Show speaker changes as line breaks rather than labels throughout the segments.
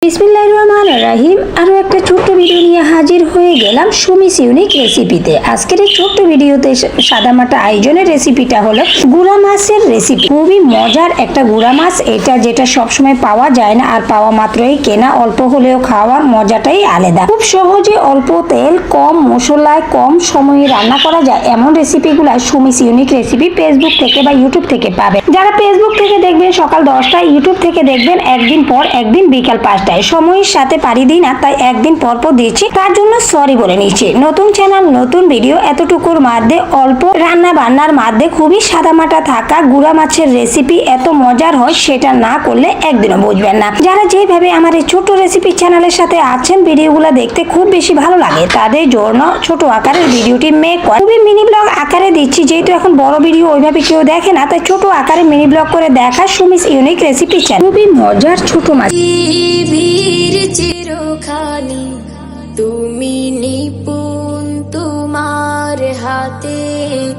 বিসমিল্লাহির রহমানির রহিম। আরও একটা ছোট্ট ভিডিও নিয়ে হাজির হয়ে গেলাম সুমিস ইউনিক রেসিপিতে। আজকের এই ছোট্ট ভিডিওতে সাদামাটা আয়োজনের রেসিপিটা হলো গুড়া মাছের রেসিপি। খুবই মজার একটা গুড়া মাছ এটা, যেটা সবসময় পাওয়া যায় না, আর পাওয়া মাত্রই কেনা। অল্প হলেও খাওয়ার মজাটাই আলাদা। খুব সহজে অল্প তেল, কম মশলায়, কম সময়ে রান্না করা যায় এমন রেসিপিগুলো সুমিস ইউনিক রেসিপি ফেসবুক থেকে বা ইউটিউব থেকে পাবেন। যারা ফেসবুক থেকে দেখবেন সকাল 10টায়, ইউটিউব থেকে দেখবেন একদিন পর একদিন বিকাল 5টায়। সময়ের সাথে পারি দিই না, তাই একদিন পর পর দিচ্ছি, তার জন্য সরি বলে নিচ্ছি। নতুন চ্যানেল, নতুন ভিডিও, এতটুকুর মধ্যে অল্প রান্না বান্নার মধ্যে খুবই সাদামাটা থাকা গুড়া মাছের রেসিপি এত মজার হয়, সেটা না করলে একদিনও বুঝবেন না। যারা যেভাবে আমার এই ছোট রেসিপি চ্যানেলের সাথে আছেন, ভিডিওগুলো দেখতে খুব বেশি ভালো লাগে, তাদের জন্য ছোট আকারের ভিডিওটি মেক খুবই মিনি ব্লগ আকারে দিচ্ছি। যেহেতু এখন বড় ভিডিও ওইভাবে কেউ দেখে না, তাই ছোট আকারে মিনি ব্লগ করে দেখা সুমিস ইউনিক রেসিপি চ্যানেল। খুবই মজার ছোট মাছ।
চিরখানি তুমি নিপুণ তোমার হাতে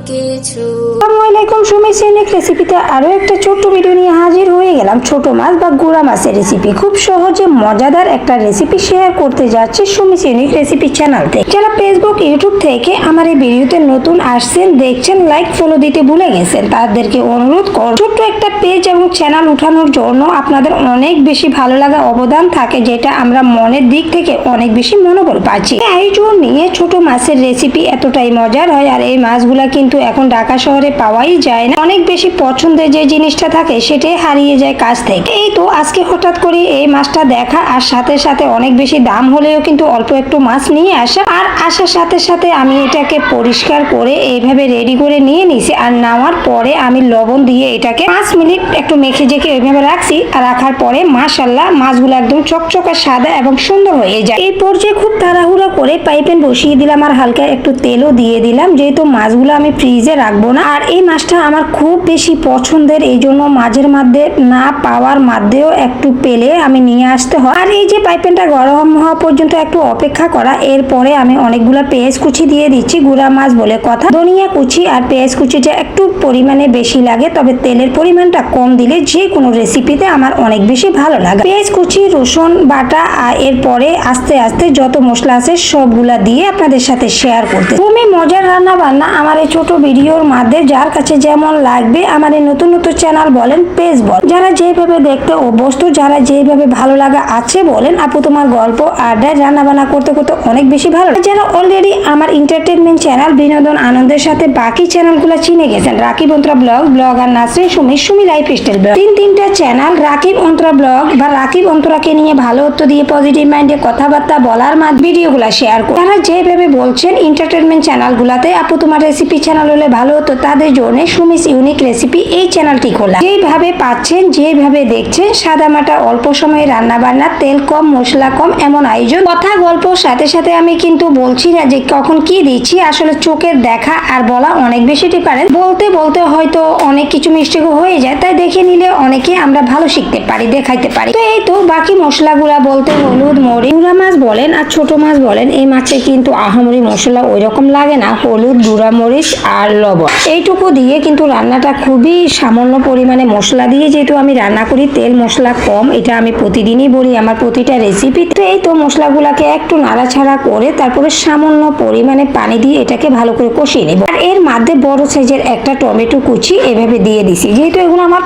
কিছু।
আসসালামু আলাইকুম, সুমিস ইউনিক রেসিপিতে আরো একটা ছোট্ট ভিডিও নিয়ে হাজির হয়ে গেলাম। ছোট মাছ বা গুড়া মাছের রেসিপি, খুব সহজে মজাদার একটা রেসিপি শেয়ার করতে যাচ্ছি সুমিস ইউনিক রেসিপি চ্যানেল থেকে। যারা ফেসবুক, ইউটিউব থেকে আমার এই ভিডিওতে নতুন আসছেন, দেখছেন, লাইক ফলো দিতে ভুলে গেছেন, তাদেরকে অনুরোধ করব ছোট্ট একটা পেজ এবং চ্যানেল উঠানোর জন্য আপনাদের অনেক বেশি ভালো লাগা অবদান থাকে, যেটা আমরা মনের দিক থেকে অনেক বেশি মনোবল পাচ্ছি। আয়োজন নিয়ে ছোট মাছের রেসিপি এতটাই মজার হয়, আর এই মাছগুলা কিন্তু এখন ঢাকা শহরে পাওয়াই যায় না। অনেক বেশি পছন্দের যে জিনিসটা থাকে সেটাই হারিয়ে যায় কাছ থেকে। এই তো আজকে হঠাৎ করে এই মাছটা দেখা, আর সাথে সাথে অনেক বেশি দাম হলেও কিন্তু অল্প একটু মাছ নিয়ে আসা, আর আসার সাথে সাথে আমি এটাকে পরিষ্কার করে এইভাবে রেডি করে নিয়ে নিছি। আর নেওয়ার পরে আমি লবণ দিয়ে এটাকে 5 মিনিট একটু মেখে জেখে এইভাবে রাখছি। আর রাখার পরে মাশাআল্লাহ মাছগুলো একদম চকচকে সাদা এবং সুন্দর হয়ে যায়। এই পর্যায়ে খুব তাড়াহুড়া করে পাইপেন বসিয়ে দিলাম, আর হালকা একটু তেলও দিয়ে দিলাম, যেহেতু মাছগুলো আমি ফ্রিজে রাখবো না। আর এই মাছটা আমার খুব বেশি পছন্দের, এই জন্য মাঝের মধ্যে না পাওয়ার মধ্যেও একটু পেলে আমি নিয়ে আসতে হয়। আর এই যে পাইপেনটা গরম হওয়া পর্যন্ত একটু অপেক্ষা করা। এরপরে আমি অনেকগুলো পেঁয়াজ কুচি দিয়ে দিচ্ছি, গুঁড়া মাছ বলে কথা। ধনিয়া কুচি আর পেঁয়াজ কুচিটা একটু পরিমাণে বেশি লাগে, তবে তেলের পরিমাণটা কম দিলে যে কোনো রেসিপিতে আমার অনেক বেশি ভালো লাগে। পেঁয়াজ কুচি, রসুন বাটা, আর এরপরে আস্তে আস্তে যত মশলা আছে সবগুলা দিয়ে আপনাদের সাথে শেয়ার করতে। খুবই মজার রান্না বান্না আমার এই ছোট ভিডিওর মধ্যে। যার কাছে যেমন লাগবে আমার এই নতুন নতুন চ্যানেল বলেন, পেজ বলেন, যারা যেভাবে দেখতে অভ্যস্ত, যারা যেভাবে ভালো লাগা আছে বলেন, আপু তোমার গল্প আড্ডায় রান্না বান্না করতে করতে অনেক বেশি ভালো লাগে। যারা অলরেডি আমার এন্টারটেনমেন্ট চ্যানেল, বিনোদন আনন্দের সাথে বাকি চ্যানেলগুলো চিনে গেছেন, রাকিব অন্তরা ব্লগ, ব্লগ আর নাসরিন সুমি লাইফস্টাইল ব্লগ, তিনটা চ্যানেল। রাকিব অন্তরা ব্লগ বা রাকিব অন্তরাকে নিয়ে ভালো উত্তর দিয়ে পজিটিভ মাইন্ডে কথাবার্তা বলার ভিডিওগুলো শেয়ার করুন। তারা যেভাবে বলছেন এন্টারটেনমেন্ট চ্যানেলগুলোতে আপু তোমার রেসিপি চ্যানেল হলে ভালো হতো, তাদের জন্য সুমিস ইউনিক রেসিপি এই চ্যানেলটি খোলা। যেভাবে পাচ্ছেন, যেভাবে দেখছেন, সাদামাটা অল্প সময়ে রান্না বান্না, তেল কম, মশলা কম, এমন আয়োজন। কথা গল্প সাথে সাথে আমি কিন্তু বলছি না যে কখন কি দিচ্ছি, আসলে চোখের দেখা আর বলা অনেক বেশি ডিফারেন্স। বলতে বলতে হয়তো অনেক কিছু মিস্টেক হয়ে যায়, তাই দেখে নিলে অনেকে আমরা ভালো শিখতে পারি, দেখাইতে পারি। তো এই তো বাকি মশলাগুলা বলতে হলুদ, মরিচ, গুঁড়া মাছ বলেন আর ছোট মাছ বলেন, এই মাছে কিন্তু আহামরি মশলা ওই রকম লাগে না। হলুদ, গুঁড়া মরিচ আর লবণ, এইটুকু দিয়ে কিন্তু রান্নাটা খুবই সামান্য পরিমাণে মশলা দিয়ে যেহেতু আমি রান্না করি, তেল মশলা কম, এটা আমি প্রতিদিনই বলি আমার প্রতিটা রেসিপিতে। এই তো মশলাগুলাকে একটু নাড়াছাড়া করে তারপরে সামান্য পরিমাণে পানি দিয়ে এটাকে ভালো করে কষিয়ে নেব। আর এর মধ্যে বড় সাইজের একটা টমেটো কুচি এভাবে দিয়ে দিছি, যেহেতু এগুলো আমার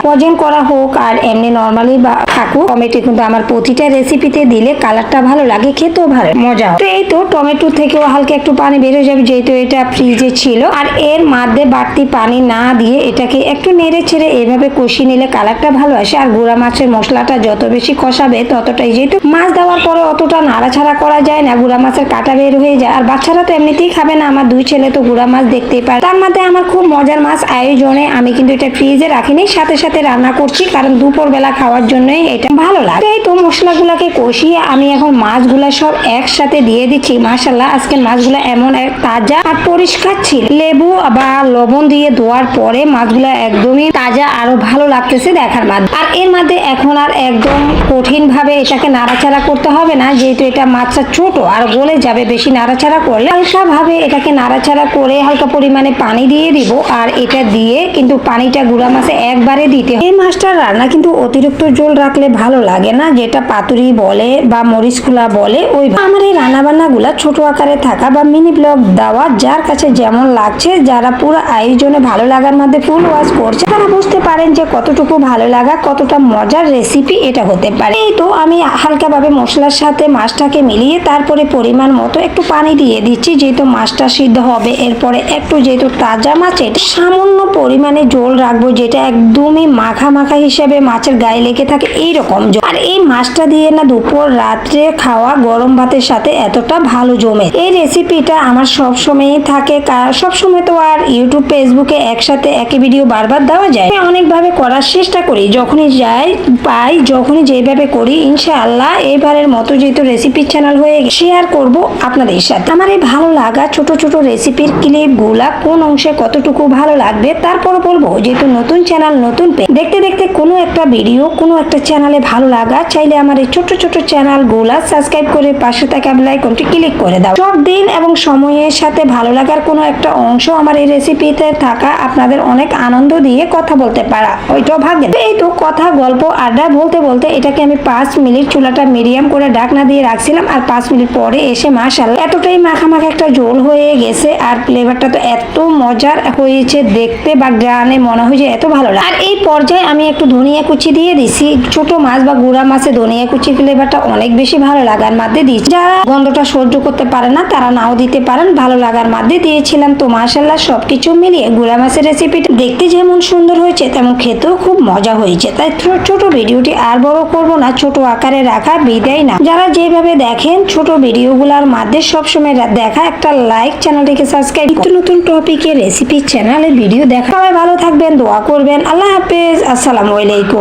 পজন করা হোক আর এমনি নর্মালি বা থাকুক, টমেটো কিন্তু আমার প্রতিটা রেসিপিতে দিলে কালারটা ভালো লাগে, খেতেও ভালো মজা। তো এই তো টমেটো থেকেও হালকা একটু পানি বের হয়ে যাবে, যেহেতু এটা ফ্রিজে ছিল। আর এর মধ্যে বাড়তি পানি না দিয়ে এটাকে একটু নেড়ে ছেড়ে এভাবে কষিয়ে নিলে কালারটা ভালো আসে। আর গুঁড়া মাছের মশলাটা যত বেশি কষাবে ততটাই, যেহেতু মাছ দেওয়ার পরে অতটা নাড়াছাড়া করা যায় না, গুঁড়া মাছের কাটা বের হয়ে যায়। আর বাচ্চারা তো এমনিতেই খাবে না, আমার 2 ছেলে তো গুঁড়া মাছ দেখতেই পারে। তার মধ্যে আমার খুব মজার মাছ আয়োজনে আমি কিন্তু এটা ফ্রিজে রাখিনি, সাথে সাথে রান্না করছি, কারণ দুপুর বেলা খাওয়ার জন্যই এটা ভালো লাগে। এই তো মশলাগুলাকে কষিয়ে আমি এখন মাছগুলা সব একসাথে দিয়ে দিচ্ছি। মাশাআল্লাহ আজকের মাছগুলা এমন এক তাজা আর পরিষ্কার ছিল। লেবু বা লবণ দিয়ে ধোয়ার পরে মাছগুলো একদমই তাজা, আরো ভালো লাগতেছে দেখার মাধ্যমে। আর এর মধ্যে এখন আর একদম কঠিন ভাবে এটাকে নাড়াচাড়া করতে হবে না, যেহেতু এটা মাছটা ছোট আর গলে যাবে বেশি নাড়াচাড়া করলে। হালকা ভাবে এটাকে নাড়াচাড়া করে হালকা পরিমাণে পানি দিয়ে দিব। আর এটা দিয়ে কিন্তু পানিটা গুঁড়া মাছে একবারে দিতে হবে। এই মাছটার রান্না কিন্তু অতিরিক্ত ঝোল রাখলে ভালো লাগে না, যেটা পাতুরি বলে বা মরিচ খোলা বলে। ওই আমার এই রান্না বান্না গুলা ছোট আকারে থাকা বা মিনি ব্লগ দেওয়া, যার কাছে যেমন লাগছে, যারা পুরো আয়োজনে ভালো লাগার মধ্যে ফুল ওয়াচ করছে, তারা বুঝতে পারেন যে কতটুকু ভালো লাগা, কতটা মজার রেসিপি এটা হতে পারে। এই তো আমি হালকা ভাবে মশলার সাথে মাছটাকে মিলিয়ে তারপরে পরিমাণ মতো একটু পানি দিয়ে দিচ্ছি, যেহেতু মাছটা সিদ্ধ হবে। এরপরে একটু যেহেতু তাজা মাছ, এটা সামান্য পরিমাণে ঝোল রাখবো, যেটা একদমই মাখা মাখা হিসেবে মাছের গায়ে লেগে থাকে এইরকম ঝোল। আর এই মাছটা দিয়ে না দুপুর রাত্রে খাওয়া গরম ভাতের সাথে এতটা ভালো জমে। এই রেসিপিটা আমার সব সময়ই থাকে, সব সময় তো আর ইউটিউব ফেসবুকে একসাথে একই ভিডিও বারবার দেওয়া যায়। আমি অনেকভাবে করার চেষ্টা করি, যখনই যাই পাই, যখনই যেভাবে করি, ইনশাআল্লাহ এবারের মতো যেহেতু রেসিপির চ্যানেল হয়ে শেয়ার করব আপনাদের সাথে। আমার এই ভালো লাগা ছোট ছোট রেসিপির ক্লিপ গুলা কোন অংশে কতটুকু ভালো লাগবে তারপর বলবো, যেহেতু নতুন চ্যানেল নতুন পেজ, দেখতে দেখতে কোনো একটা ভিডিও কোনো একটা চ্যানেলে ভালো লাগা চাইলে আমার এই ছোট ছোট চ্যানেল গুলা সাবস্ক্রাইব করে পাশে থাকা বেল আইকনটি ক্লিক করে দাও। সব দিন এবং সময়ের সাথে ভালো লাগার কোনো একটা অংশ আমার এই রেসিপিতে থাকা আপনাদের অনেক আনন্দ দিয়ে কথা বলতে পারা, ওইটাও ভাগ্যের। এই তো কথা গল্প আড্ডা বলতে বলতে এটাকে আমি 5 মিনিট চুলাটা মিডিয়াম করে ঢাকনা দিয়ে রাখছিলাম। আর 5 মিনিট পরে এসে মাশাআল্লাহ এতটাই মাখা মাখা একটা ঝোল হয়ে গেছে। আর ফ্লেভারটা তো এত মজার হয়েছে দেখতে বা গ্রানে মনে হয় যে এত ভালো লাগে। আর এই পর্যায়ে আমি একটু ধনিয়া কুচি দিয়ে দিছি। ছোট মাছ বা গুঁড়া মাছে ধনিয়া কুচি ফ্লেভারটা অনেক বেশি ভালো লাগার মধ্যে দিচ্ছি। যারা গন্ধটা সহ্য করতে পারে না তারা নাও দিতে পারেন, ভালো লাগার মধ্যে দিয়েছিলাম। তো মাশাআল্লাহ সবকিছু মিলিয়ে গুঁড়া মাছের রেসিপিটা দেখতে যেমন সুন্দর হয়েছে তেমন খেতেও খুব মজা হয়েছে। তাই ছোট ভিডিওটি আর বড় করব না, ছোট আকারে রাখা বিদায় না। যারা যেভাবে দেখেন ছোট ভিডিওগুলোর মধ্যে সবসময় দেখা একটা লাইক, চ্যানেলটিকে সাবস্ক্রাইব, নতুন টপিকের রেসিপি চ্যানেলে ভিডিও দেখা। সবাই ভালো থাকবেন, দোয়া করবেন। আল্লাহ হাফেজ, আসসালামু আলাইকুম।